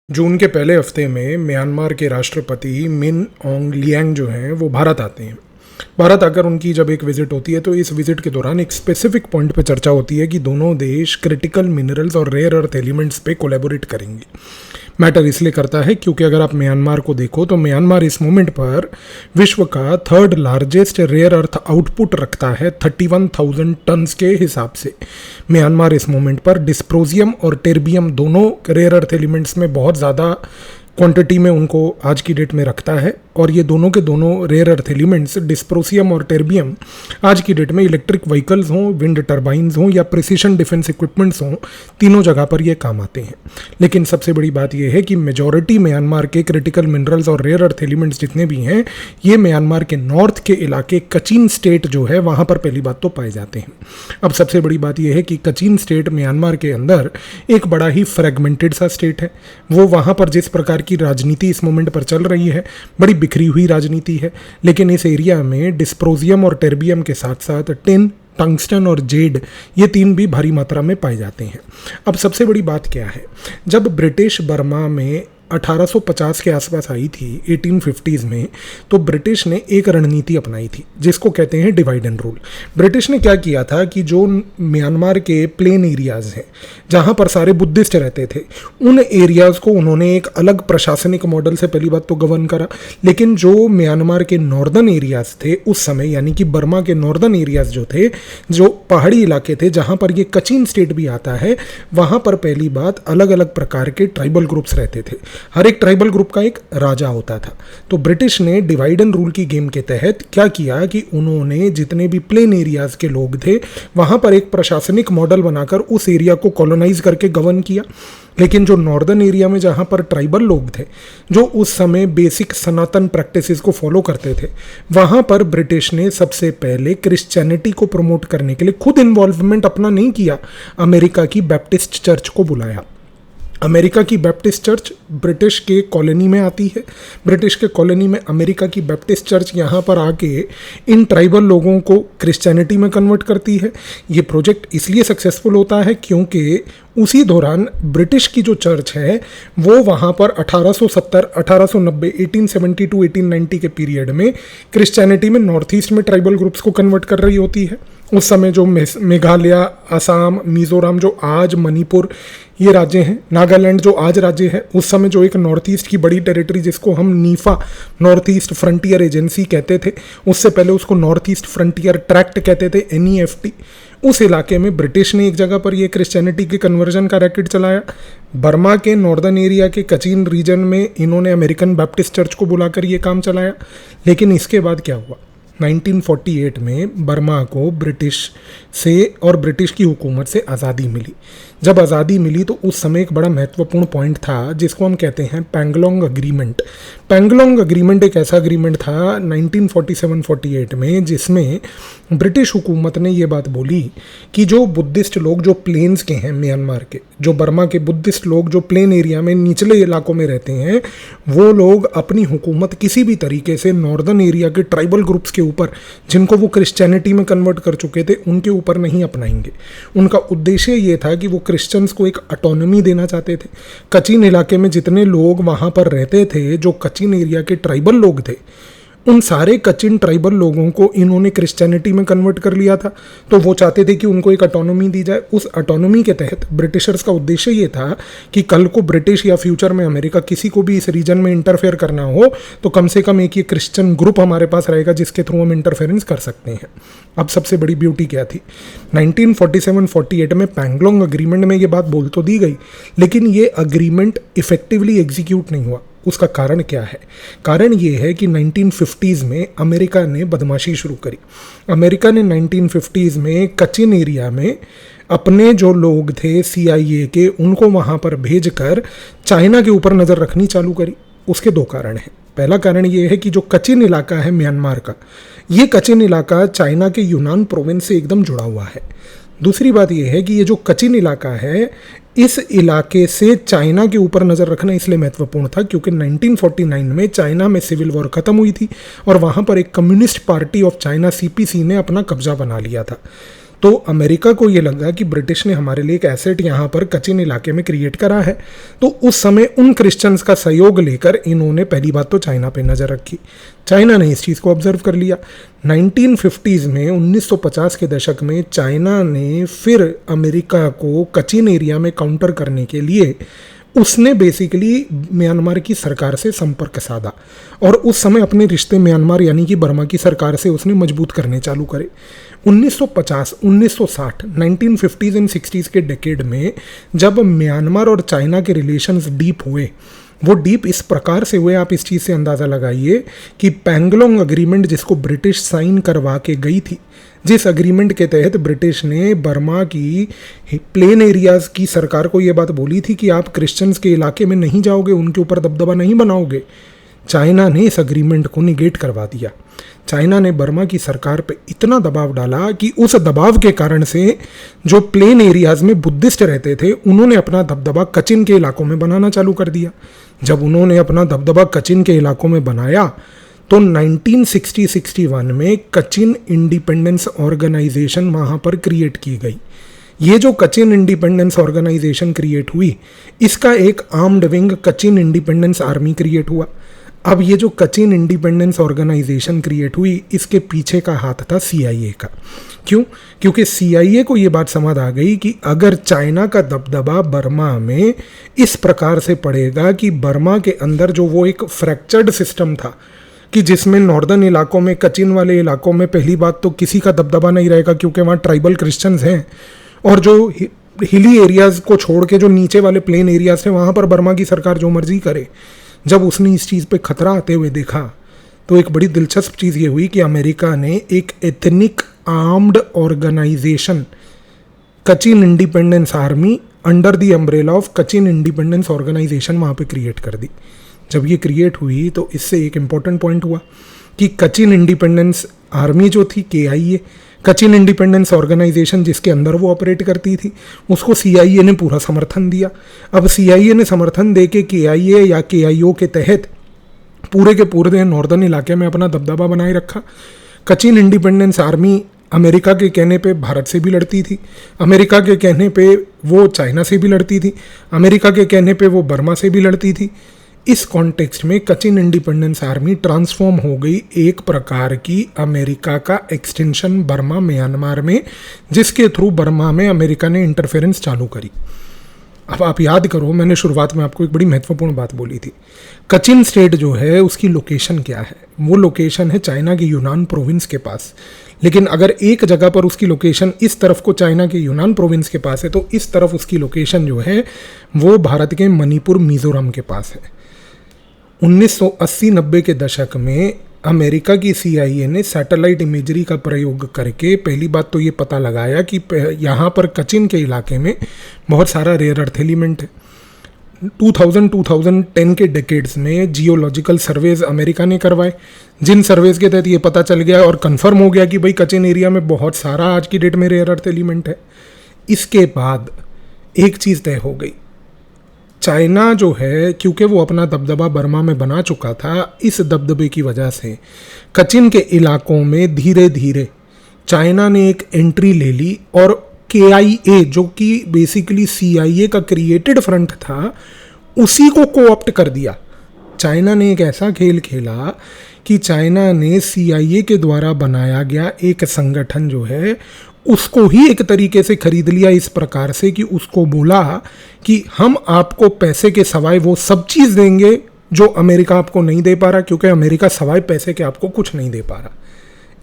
जून के पहले हफ्ते में म्यांमार के राष्ट्रपति मिन ऑन्ग लियांग जो हैं वो भारत आते हैं। भारत आकर उनकी जब एक विजिट होती है तो इस विजिट के दौरान एक स्पेसिफिक पॉइंट पे चर्चा होती है कि दोनों देश क्रिटिकल मिनरल्स और रेयर अर्थ एलिमेंट्स पे कोलैबोरेट करेंगे। मैटर इसलिए करता है क्योंकि अगर आप म्यांमार को देखो तो म्यांमार इस मोमेंट पर विश्व का third largest rare earth output रखता है 31,000 टन्स के हिसाब से। म्यांमार इस मोमेंट पर डिस्प्रोजियम और टेर्बियम दोनों रेयर अर्थ एलिमेंट्स में बहुत ज़्यादा क्वांटिटी में उनको आज की डेट में रखता है, और ये दोनों के दोनों रेयर अर्थ एलिमेंट्स डिस्प्रोसियम और टेर्बियम आज की डेट में इलेक्ट्रिक व्हीकल्स हों, विंड टर्बाइंस हों या प्रिसीशन डिफेंस इक्विपमेंट्स हों, तीनों जगह पर ये काम आते हैं। लेकिन सबसे बड़ी बात यह है कि मेजॉरिटी म्यांमार के क्रिटिकल मिनरल्स और रेयर अर्थ एलिमेंट्स जितने भी हैं ये म्यांमार के नॉर्थ के इलाके कचिन स्टेट जो है वहाँ पर पहली बात तो पाए जाते हैं। अब सबसे बड़ी बात यह है कि कचिन स्टेट म्यांमार के अंदर एक बड़ा ही फ्रेगमेंटेड सा स्टेट है। वो वहाँ पर जिस प्रकार की राजनीति इस मोमेंट पर चल रही है, बड़ी बिखरी हुई राजनीति है, लेकिन इस एरिया में डिस्प्रोजियम और टेर्बियम के साथ साथ टिन, टंगस्टन और जेड ये तीन भी भारी मात्रा में पाए जाते हैं। अब सबसे बड़ी बात क्या है, जब ब्रिटिश बर्मा में 1850 के आसपास आई थी 1850s में, तो ब्रिटिश ने एक रणनीति अपनाई थी जिसको कहते हैं डिवाइड एंड रूल। ब्रिटिश ने क्या किया था कि जो म्यांमार के प्लेन एरियाज हैं जहाँ पर सारे बुद्धिस्ट रहते थे, उन एरियाज़ को उन्होंने एक अलग प्रशासनिक मॉडल से पहली बात तो गवर्न करा। लेकिन जो म्यांमार के नॉर्दर्न एरियाज थे उस समय, यानी कि बर्मा के नॉर्दर्न एरियाज जो थे, जो पहाड़ी इलाके थे जहाँ पर ये कचिन स्टेट भी आता है, वहाँ पर पहली बात अलग अलग प्रकार के ट्राइबल ग्रुप्स रहते थे। हर एक ट्राइबल ग्रुप का एक राजा होता था। तो ब्रिटिश ने डिवाइड एंड रूल की गेम के तहत क्या किया कि उन्होंने जितने भी प्लेन एरियाज के लोग थे वहाँ पर एक प्रशासनिक मॉडल बनाकर उस एरिया को कॉलोनाइज करके गवर्न किया। लेकिन जो नॉर्दर्न एरिया में जहाँ पर ट्राइबल लोग थे, जो उस समय बेसिक सनातन प्रैक्टिसेस को फॉलो करते थे, वहाँ पर ब्रिटिश ने सबसे पहले क्रिश्चियनिटी को प्रमोट करने के लिए खुद इन्वॉल्वमेंट अपना नहीं किया, अमेरिका की बैप्टिस्ट चर्च को बुलाया। अमेरिका की बैप्टिस्ट चर्च ब्रिटिश के कॉलोनी में आती है। ब्रिटिश के कॉलोनी में अमेरिका की बैप्टिस्ट चर्च यहाँ पर आके इन ट्राइबल लोगों को क्रिश्चियनिटी में कन्वर्ट करती है। ये प्रोजेक्ट इसलिए सक्सेसफुल होता है क्योंकि उसी दौरान ब्रिटिश की जो चर्च है वो वहाँ पर 1870, 1890, 1872, 1890 के पीरियड में क्रिश्चियनिटी में नॉर्थ ईस्ट में ट्राइबल ग्रुप्स को कन्वर्ट कर रही होती है। उस समय जो मेघालय, असम, मिजोरम जो आज मणिपुर ये राज्य हैं, नागालैंड जो आज राज्य है, उस समय जो एक नॉर्थ ईस्ट की बड़ी टेरिटरी जिसको हम Nipah, north east frontier agency कहते थे, उससे पहले उसको नॉर्थ ईस्ट फ्रंटियर ट्रैक्ट कहते थे, NEFT, उस इलाके में ब्रिटिश ने एक जगह पर ये क्रिश्चियनिटी के कन्वर्जन का रैकेट चलाया। बर्मा के नॉर्दर्न एरिया के कचिन रीजन में इन्होंने अमेरिकन बैप्टिस्ट चर्च को बुलाकर ये काम चलाया। लेकिन इसके बाद क्या हुआ, 1948 में बर्मा को ब्रिटिश से और ब्रिटिश की हुकूमत से आज़ादी मिली। जब आज़ादी मिली तो उस समय एक बड़ा महत्वपूर्ण पॉइंट था जिसको हम कहते हैं पैंगलोंग अग्रीमेंट। पैंगलोंग अग्रीमेंट एक ऐसा अग्रीमेंट था 1947-48 में जिसमें ब्रिटिश हुकूमत ने ये बात बोली कि जो बुद्धिस्ट लोग जो प्लेन्स के हैं म्यांमार के, जो बर्मा के बुद्धिस्ट लोग जो प्लेन एरिया में निचले इलाकों में रहते हैं, वो लोग अपनी हुकूमत किसी भी तरीके से नॉर्दर्न एरिया के ट्राइबल ग्रुप्स के ऊपर जिनको वो क्रिश्चियनिटी में कन्वर्ट कर चुके थे उनके ऊपर नहीं अपनाएंगे। उनका उद्देश्य ये था कि वो क्रिश्चियंस को एक ऑटोनॉमी देना चाहते थे। कचिन इलाके में जितने लोग वहाँ पर रहते थे, जो कचिन एरिया के ट्राइबल लोग थे, उन सारे कचिन ट्राइबल लोगों को इन्होंने क्रिश्चियनिटी में कन्वर्ट कर लिया था। तो वो चाहते थे कि उनको एक ऑटोनॉमी दी जाए। उस ऑटोनॉमी के तहत ब्रिटिशर्स का उद्देश्य ये था कि कल को ब्रिटिश या फ्यूचर में अमेरिका किसी को भी इस रीजन में इंटरफेयर करना हो तो कम से कम एक ये क्रिश्चियन ग्रुप हमारे पास रहेगा जिसके थ्रू हम इंटरफेरेंस कर सकते हैं। अब सबसे बड़ी ब्यूटी क्या थी, 1947-48 में पैंगलोंग अग्रीमेंट में ये बात बोल तो दी गई, लेकिन ये अग्रीमेंट इफेक्टिवली एग्जीक्यूट नहीं हुआ। उसका कारण क्या है? कारण ये है कि 1950s में अमेरिका ने बदमाशी शुरू करी। अमेरिका ने 1950s में कचिन एरिया में अपने जो लोग थे CIA के, उनको वहाँ पर भेजकर चाइना के ऊपर नज़र रखनी चालू करी। उसके दो कारण हैं। पहला कारण ये है कि जो कचिन इलाका है म्यांमार का, ये कचिन इलाका चाइना के यूनान प्रोविंस से एकदम जुड़ा हुआ है। दूसरी बात यह है कि ये जो कचिन इलाका है, इस इलाके से चाइना के ऊपर नज़र रखना इसलिए महत्वपूर्ण था क्योंकि 1949 में चाइना में सिविल वॉर ख़त्म हुई थी और वहाँ पर एक communist party of China CPC ने अपना कब्जा बना लिया था। तो अमेरिका को ये लगा कि ब्रिटिश ने हमारे लिए एक एसेट यहाँ पर कचिन इलाके में क्रिएट करा है, तो उस समय उन क्रिश्चियंस का सहयोग लेकर इन्होंने पहली बात तो चाइना पे नज़र रखी। चाइना ने इस चीज़ को ऑब्जर्व कर लिया। 1950s में 1950 के दशक में चाइना ने फिर अमेरिका को कचिन एरिया में काउंटर करने के लिए उसने बेसिकली म्यांमार की सरकार से संपर्क साधा और उस समय अपने रिश्ते म्यांमार यानी कि बर्मा की सरकार से उसने मजबूत करने चालू करे। 1950, 1960, 1950s एंड 60s के डेकेड में जब म्यांमार और चाइना के रिलेशंस डीप हुए, वो डीप इस प्रकार से हुए, आप इस चीज़ से अंदाज़ा लगाइए कि पैंगलोंग अग्रीमेंट जिसको ब्रिटिश साइन करवा के गई थी, जिस अग्रीमेंट के तहत ब्रिटिश ने बर्मा की प्लेन एरियाज़ की सरकार को ये बात बोली थी कि आप क्रिश्चियंस के इलाके में नहीं जाओगे, उनके ऊपर दबदबा नहीं बनाओगे, चाइना ने इस अग्रीमेंट को निगेट करवा दिया। चाइना ने बर्मा की सरकार पे इतना दबाव डाला कि उस दबाव के कारण से जो प्लेन एरियाज़ में बुद्धिस्ट रहते थे उन्होंने अपना दबदबा कचिन के इलाकों में बनाना चालू कर दिया। जब उन्होंने अपना दबदबा कचिन के इलाकों में बनाया तो 1960-61 में कचिन इंडिपेंडेंस ऑर्गेनाइजेशन वहाँ पर क्रिएट की गई। ये जो कचिन इंडिपेंडेंस ऑर्गेनाइजेशन क्रिएट हुई, इसका एक armed wing Kochin Independence army create हुआ। अब ये जो कचिन इंडिपेंडेंस ऑर्गेनाइजेशन क्रिएट हुई, इसके पीछे का हाथ था CIA का। क्यों? क्योंकि CIA को ये बात समझ आ गई कि अगर चाइना का दबदबा बर्मा में इस प्रकार से पड़ेगा कि बर्मा के अंदर जो वो एक फ्रैक्चर्ड सिस्टम था कि जिसमें नॉर्दर्न इलाकों में, कचिन वाले इलाकों में पहली बात तो किसी का दबदबा नहीं रहेगा क्योंकि वहाँ ट्राइबल क्रिश्चियंस हैं, और जो हिली एरियाज़ को छोड़ के जो नीचे वाले प्लेन एरियाज थे वहाँ पर बर्मा की सरकार जो मर्जी करे। जब उसने इस चीज़ पे खतरा आते हुए देखा तो एक बड़ी दिलचस्प चीज़ ये हुई कि अमेरिका ने एक ethnic armed organisation Kachin Independence Army under the umbrella of Kachin Independence Organisation वहाँ पे क्रिएट कर दी। जब ये क्रिएट हुई तो इससे एक इम्पॉर्टेंट पॉइंट हुआ कि कचिन इंडिपेंडेंस आर्मी जो थी KIA, कचिन इंडिपेंडेंस ऑर्गेनाइजेशन जिसके अंदर वो ऑपरेट करती थी, उसको CIA ने पूरा समर्थन दिया। अब CIA ने समर्थन दे के KIA या KIO के तहत पूरे के पूरे नॉर्दर्न इलाके में अपना दबदबा बनाए रखा। कचिन इंडिपेंडेंस आर्मी अमेरिका के कहने पे भारत से भी लड़ती थी, अमेरिका के कहने पे वो चाइना से भी लड़ती थी, अमेरिका के कहने पे वो बर्मा से भी लड़ती थी। इस कॉन्टेक्स्ट में कचिन इंडिपेंडेंस आर्मी ट्रांसफॉर्म हो गई एक प्रकार की अमेरिका का एक्सटेंशन बर्मा म्यांमार में, जिसके थ्रू बर्मा में अमेरिका ने इंटरफेरेंस चालू करी। अब आप याद करो, मैंने शुरुआत में आपको एक बड़ी महत्वपूर्ण बात बोली थी। कचिन स्टेट जो है उसकी लोकेशन क्या है? वो लोकेशन है चाइना के यूनान प्रोविंस के पास। लेकिन अगर एक जगह पर उसकी लोकेशन इस तरफ को चाइना के यूनान प्रोविंस के पास है तो इस तरफ उसकी लोकेशन जो है वो भारत के मणिपुर मिजोरम के पास है। 1980-90 के दशक में अमेरिका की CIA ने सैटेलाइट इमेजरी का प्रयोग करके पहली बात तो ये पता लगाया कि यहाँ पर कचिन के इलाके में बहुत सारा रेयर अर्थ एलिमेंट है। 2010 के डेकेड्स में जियोलॉजिकल सर्वेज अमेरिका ने करवाए, जिन सर्वेज के तहत ये पता चल गया और कंफर्म हो गया कि भाई कचिन एरिया में बहुत सारा आज की डेट में रेयर अर्थ एलिमेंट है। इसके बाद एक चीज़ तय हो गई, चाइना जो है क्योंकि वो अपना दबदबा बर्मा में बना चुका था, इस दबदबे की वजह से कचिन के इलाकों में धीरे धीरे चाइना ने एक एंट्री ले ली और KIA जो कि बेसिकली CIA का क्रिएटेड फ्रंट था, उसी को कोऑप्ट कर दिया। चाइना ने एक ऐसा खेल खेला कि चाइना ने CIA के द्वारा बनाया गया एक संगठन जो है उसको ही एक तरीके से खरीद लिया, इस प्रकार से कि उसको बोला कि हम आपको पैसे के सवाए वो सब चीज़ देंगे जो अमेरिका आपको नहीं दे पा रहा, क्योंकि अमेरिका सवाए पैसे के आपको कुछ नहीं दे पा रहा।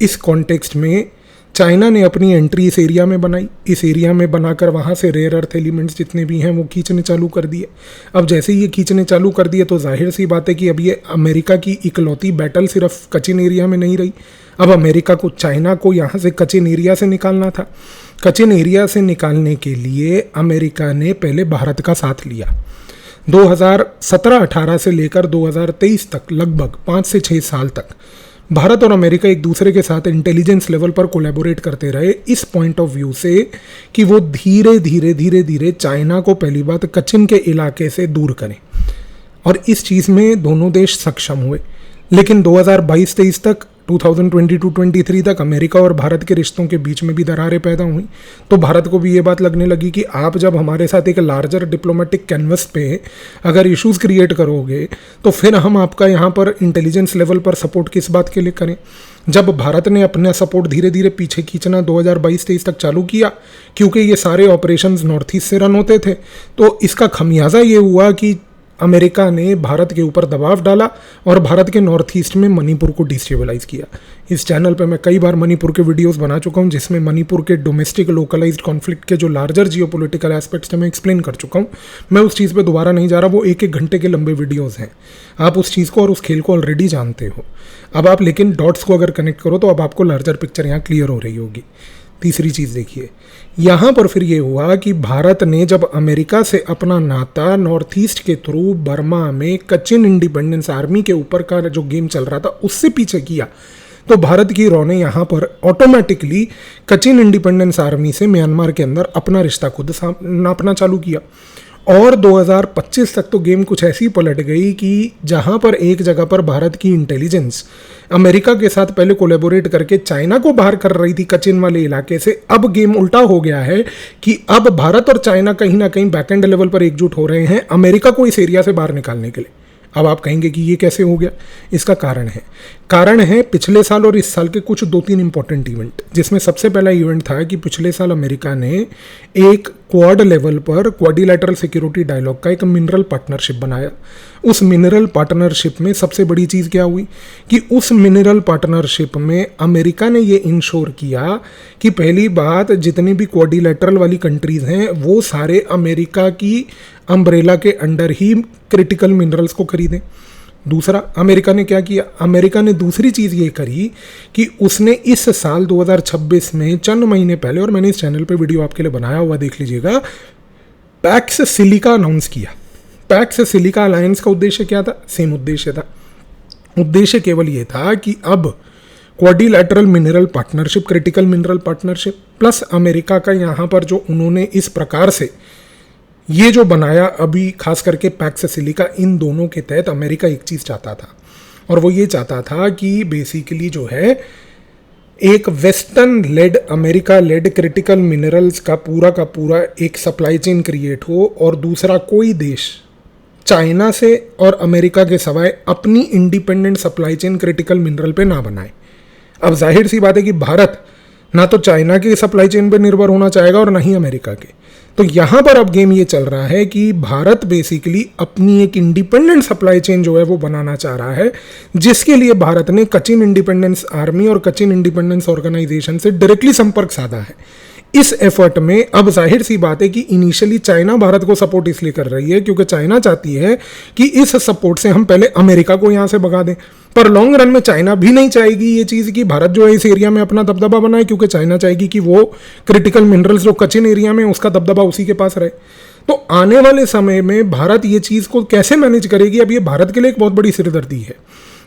इस कॉन्टेक्स्ट में चाइना ने अपनी एंट्री इस एरिया में बनाई, इस एरिया में बनाकर वहाँ से रेयर अर्थ एलिमेंट्स जितने भी हैं वो खींचने चालू कर दिए। अब जैसे ही ये खींचने चालू कर दिए तो जाहिर सी बात है कि अब ये अमेरिका की इकलौती बैटल सिर्फ कचिन एरिया में नहीं रही। अब अमेरिका को चाइना को यहाँ से कचिन एरिया से निकालना था। कचिन एरिया से निकालने के लिए अमेरिका ने पहले भारत का साथ लिया। 2017-18 से लेकर 2023 तक लगभग 5 से 6 साल तक भारत और अमेरिका एक दूसरे के साथ इंटेलिजेंस लेवल पर कोलैबोरेट करते रहे, इस पॉइंट ऑफ व्यू से कि वो धीरे धीरे चाइना को पहली बात कचिन के इलाके से दूर करें, और इस चीज़ में दोनों देश सक्षम हुए। लेकिन 2022-23 तक 2022-23 तक अमेरिका और भारत के रिश्तों के बीच में भी दरारें पैदा हुई। तो भारत को भी ये बात लगने लगी कि आप जब हमारे साथ एक लार्जर डिप्लोमेटिक कैनवस पे अगर इश्यूज क्रिएट करोगे तो फिर हम आपका यहाँ पर इंटेलिजेंस लेवल पर सपोर्ट किस बात के लिए करें। जब भारत ने अपना सपोर्ट धीरे धीरे पीछे खींचना 2022-23 तक चालू किया, क्योंकि ये सारे ऑपरेशंस नॉर्थ ईस्ट से रन होते थे, तो इसका खमियाजा ये हुआ कि अमेरिका ने भारत के ऊपर दबाव डाला और भारत के नॉर्थ ईस्ट में मणिपुर को डिस्टेबलाइज किया। इस चैनल पे मैं कई बार मणिपुर के वीडियोस बना चुका हूँ, जिसमें मणिपुर के डोमेस्टिक लोकलाइज्ड कॉन्फ्लिक्ट के जो लार्जर जियोपॉलिटिकल एस्पेक्ट्स थे मैं एक्सप्लेन कर चुका हूँ। मैं उस चीज़ पे दोबारा नहीं जा रहा, वो 1-1 घंटे के लंबे वीडियोज़ हैं। आप उस चीज़ को और उस खेल को ऑलरेडी जानते हो। अब आप लेकिन डॉट्स को अगर कनेक्ट करो तो अब आपको लार्जर पिक्चर यहाँ क्लियर हो रही होगी। तीसरी चीज़ देखिए, यहाँ पर फिर ये हुआ कि भारत ने जब अमेरिका से अपना नाता नॉर्थ ईस्ट के थ्रू बर्मा में कचिन इंडिपेंडेंस आर्मी के ऊपर का जो गेम चल रहा था उससे पीछे किया, तो भारत की रॉ ने यहाँ पर ऑटोमेटिकली कचिन इंडिपेंडेंस आर्मी से म्यांमार के अंदर अपना रिश्ता खुद नापना चालू किया। और 2025 तक तो गेम कुछ ऐसी पलट गई कि जहां पर एक जगह पर भारत की इंटेलिजेंस अमेरिका के साथ पहले कोलैबोरेट करके चाइना को बाहर कर रही थी कचिन वाले इलाके से, अब गेम उल्टा हो गया है कि अब भारत और चाइना कहीं ना कहीं बैकएंड लेवल पर एकजुट हो रहे हैं अमेरिका को इस एरिया से बाहर निकालने के लिए। अब आप कहेंगे कि ये कैसे हो गया, इसका कारण है पिछले साल और इस साल के कुछ 2-3 इंपॉर्टेंट इवेंट, जिसमें सबसे पहला इवेंट था कि पिछले साल अमेरिका ने एक क्वाड लेवल पर क्वाड्रिलैटरल सिक्योरिटी डायलॉग का एक मिनरल पार्टनरशिप बनाया। उस मिनरल पार्टनरशिप में सबसे बड़ी चीज़ क्या हुई कि उस मिनरल पार्टनरशिप में अमेरिका ने ये इंश्योर किया कि पहली बात जितनी भी क्वाड्रिलैटरल वाली कंट्रीज़ हैं वो सारे अमेरिका की अम्ब्रेला के अंडर ही क्रिटिकल मिनरल्स को खरीदें। दूसरा, अमेरिका ने क्या किया, अमेरिका ने दूसरी चीज़ ये करी कि उसने इस साल 2026 में चंद महीने पहले, और मैंने इस चैनल पे वीडियो आपके लिए बनाया हुआ देख लीजिएगा, पैक्स सिलिका अनाउंस किया। पैक्स सिलिका अलायंस का उद्देश्य क्या था, सेम उद्देश्य था। उद्देश्य केवल ये था कि अब quadrilateral mineral partnership, critical mineral partnership plus America का यहाँ पर जो उन्होंने इस प्रकार से ये जो बनाया अभी खास करके पैक्स सिलिका, इन दोनों के तहत अमेरिका एक चीज़ चाहता था और वो ये चाहता था कि बेसिकली जो है एक western led, America led critical minerals का पूरा एक सप्लाई चेन क्रिएट हो और दूसरा कोई देश चाइना से और अमेरिका के सिवाय अपनी independent supply chain critical mineral पे ना बनाए। अब जाहिर सी बात है कि भारत ना तो चाइना के सप्लाई चेन पे निर्भर होना चाहेगा और ना ही अमेरिका के। तो यहाँ पर अब गेम ये चल रहा है कि भारत बेसिकली अपनी एक इंडिपेंडेंट सप्लाई चेन जो है वो बनाना चाह रहा है, जिसके लिए भारत ने कचिन इंडिपेंडेंस आर्मी और कचिन इंडिपेंडेंस ऑर्गेनाइजेशन से डायरेक्टली संपर्क साधा है। इस एफर्ट में अब जाहिर सी बात है कि इनिशियली चाइना भारत को सपोर्ट इसलिए कर रही है क्योंकि चाइना चाहती है कि इस सपोर्ट से हम पहले अमेरिका को यहाँ से भगा दें, पर लॉन्ग रन में चाइना भी नहीं चाहेगी ये चीज़ कि भारत जो है इस एरिया में अपना दबदबा बनाए, क्योंकि चाइना चाहेगी कि वो क्रिटिकल मिनरल्स जो कचिन एरिया में उसका दबदबा उसी के पास रहे। तो आने वाले समय में भारत ये चीज़ को कैसे मैनेज करेगी, अब ये भारत के लिए एक बहुत बड़ी सिरदर्दी है,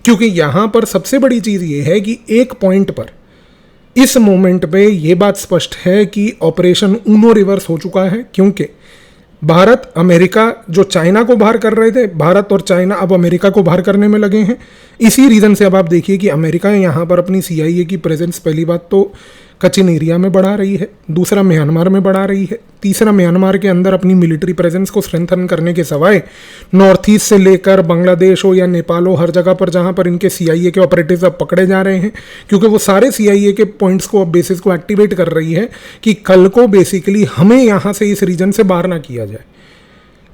क्योंकि यहाँ पर सबसे बड़ी चीज़ ये है कि एक पॉइंट पर इस मोमेंट पे ये बात स्पष्ट है कि ऑपरेशन ऊनो रिवर्स हो चुका है, क्योंकि भारत अमेरिका जो चाइना को बाहर कर रहे थे, भारत और चाइना अब अमेरिका को बाहर करने में लगे हैं। इसी रीज़न से अब आप देखिए कि अमेरिका यहाँ पर अपनी CIA की प्रेजेंस पहली बात तो कचिन एरिया में बढ़ा रही है, दूसरा म्यांमार में बढ़ा रही है, तीसरा म्यांमार के अंदर अपनी मिलिट्री प्रेजेंस को स्ट्रेंथन करने के सिवाय नॉर्थ ईस्ट से लेकर बांग्लादेश हो या नेपाल हो, हर जगह पर जहां पर इनके CIA के ऑपरेटिव्स अब पकड़े जा रहे हैं, क्योंकि वो सारे CIA के पॉइंट्स को अब बेसिस को एक्टिवेट कर रही है कि कल को बेसिकली हमें यहाँ से इस रीजन से बाहर ना किया जाए।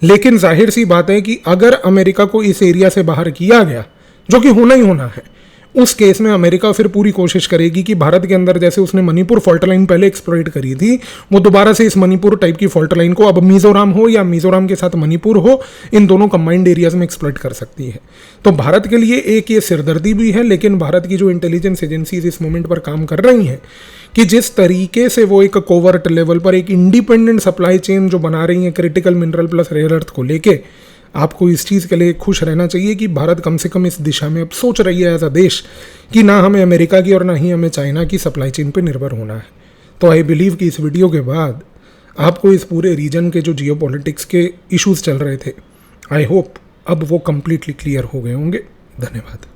लेकिन जाहिर सी बात है कि अगर अमेरिका को इस एरिया से बाहर किया गया, जो कि होना ही होना है, उस केस में अमेरिका फिर पूरी कोशिश करेगी कि भारत के अंदर जैसे उसने मणिपुर फॉल्ट लाइन पहले एक्सप्लॉइट करी थी, वो दोबारा से इस मणिपुर टाइप की फॉल्ट लाइन को अब मिजोरम हो या मिजोरम के साथ मणिपुर हो, इन दोनों कंबाइंड एरियाज में एक्सप्लॉइट कर सकती है। तो भारत के लिए एक ये सिरदर्दी भी है, लेकिन भारत की जो इंटेलिजेंस एजेंसीज इस मोमेंट पर काम कर रही हैं कि जिस तरीके से वो एक कोवर्ट लेवल पर एक इंडिपेंडेंट सप्लाई चेन जो बना रही है critical mineral plus rare earth को लेके, आपको इस चीज़ के लिए खुश रहना चाहिए कि भारत कम से कम इस दिशा में अब सोच रही है एज अ देश कि ना हमें अमेरिका की और ना ही हमें चाइना की सप्लाई चेन पे निर्भर होना है। तो आई बिलीव कि इस वीडियो के बाद आपको इस पूरे रीजन के जो जियोपॉलिटिक्स के इश्यूज चल रहे थे, आई होप अब वो कम्प्लीटली क्लियर हो गए होंगे। धन्यवाद।